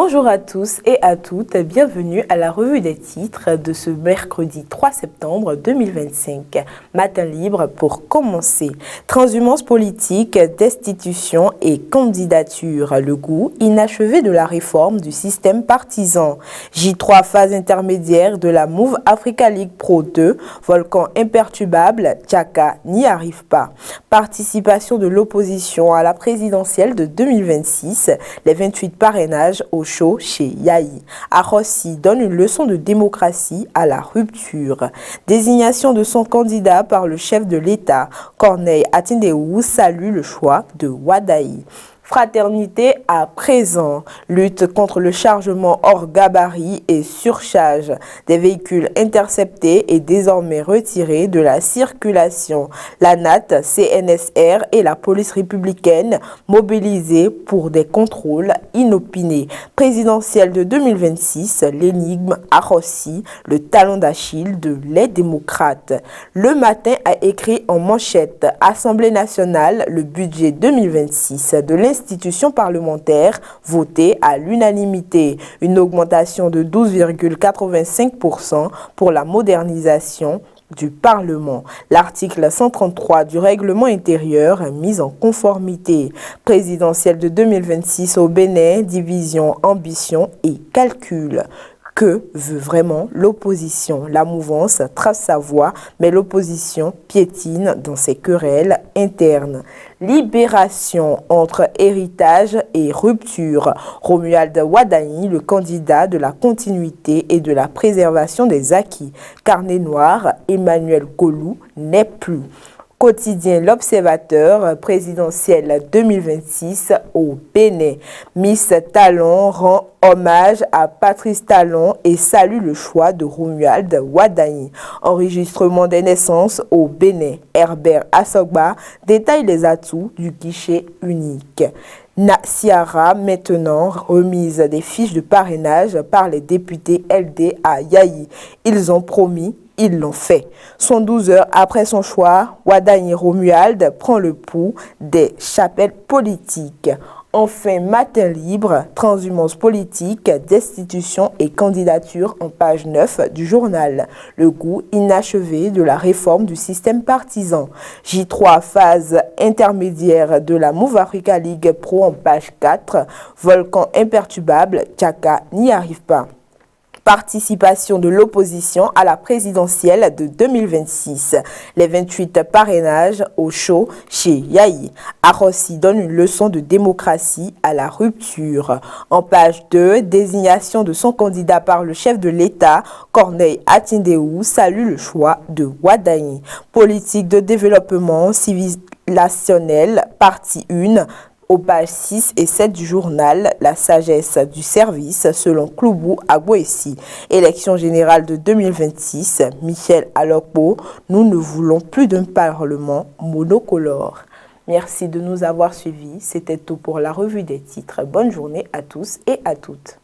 Bonjour à tous et à toutes, bienvenue à la revue des titres de ce mercredi 3 septembre 2025. Matin libre pour commencer. Transhumance politique, destitution et candidature. Le goût inachevé de la réforme du système partisan. J3 phase intermédiaire de la Move Africa League Pro 2. Volcan imperturbable, Tchaka n'y arrive pas. Participation de l'opposition à la présidentielle de 2026. Les 28 parrainages au chaud chez Yahi. Arossi donne une leçon de démocratie à la rupture. Désignation de son candidat par le chef de l'État. Corneille Atindeou salue le choix de Wadaï. Fraternité à présent, lutte contre le chargement hors gabarit et surcharge. Des véhicules interceptés et désormais retirés de la circulation. La NAT, CNSR et la police républicaine mobilisés pour des contrôles inopinés. Présidentielle de 2026, l'énigme Arossi, le talon d'Achille de les démocrates. Le Matin a écrit en manchette Assemblée nationale, le budget 2026 de l'institution parlementaire votée à l'unanimité. Une augmentation de 12,85% pour la modernisation du Parlement. L'article 133 du règlement intérieur mis en conformité. Présidentielle de 2026 au Bénin, division, ambition et calcul. Que veut vraiment l'opposition? La mouvance trace sa voie, mais l'opposition piétine dans ses querelles internes. Libération entre héritage et rupture. Romuald Wadaï, le candidat de la continuité et de la préservation des acquis. Carnet noir, Emmanuel Golou n'est plus. Quotidien L'Observateur, présidentielle 2026 au Bénin. Miss Talon rend hommage à Patrice Talon et salue le choix de Romuald Wadaï. Enregistrement des naissances au Bénin. Herbert Assogba détaille les atouts du guichet unique. Naciara, maintenant, remise des fiches de parrainage par les députés LD à Yahi. Ils ont promis, ils l'ont fait. 112 heures après son choix, Wadaï Romuald prend le pouls des chapelles politiques. Enfin, matin libre, transhumance politique, destitution et candidature en page 9 du journal. Le goût inachevé de la réforme du système partisan. J3 phase intermédiaire de la Move Africa League Pro en page 4. Volcan imperturbable, Tchaka n'y arrive pas. Participation de l'opposition à la présidentielle de 2026. Les 28 parrainages au chaud chez Yahi. Arossi donne une leçon de démocratie à la rupture. En page 2, désignation de son candidat par le chef de l'État, Corneille Atindeou salue le choix de Wadaï. Politique de développement civilisationnel, partie 1. Aux pages 6 et 7 du journal, la sagesse du service selon Kloubou Agboessi. Élection générale de 2026, Michel Alokpo, nous ne voulons plus d'un parlement monocolore. Merci de nous avoir suivis. C'était tout pour la revue des titres. Bonne journée à tous et à toutes.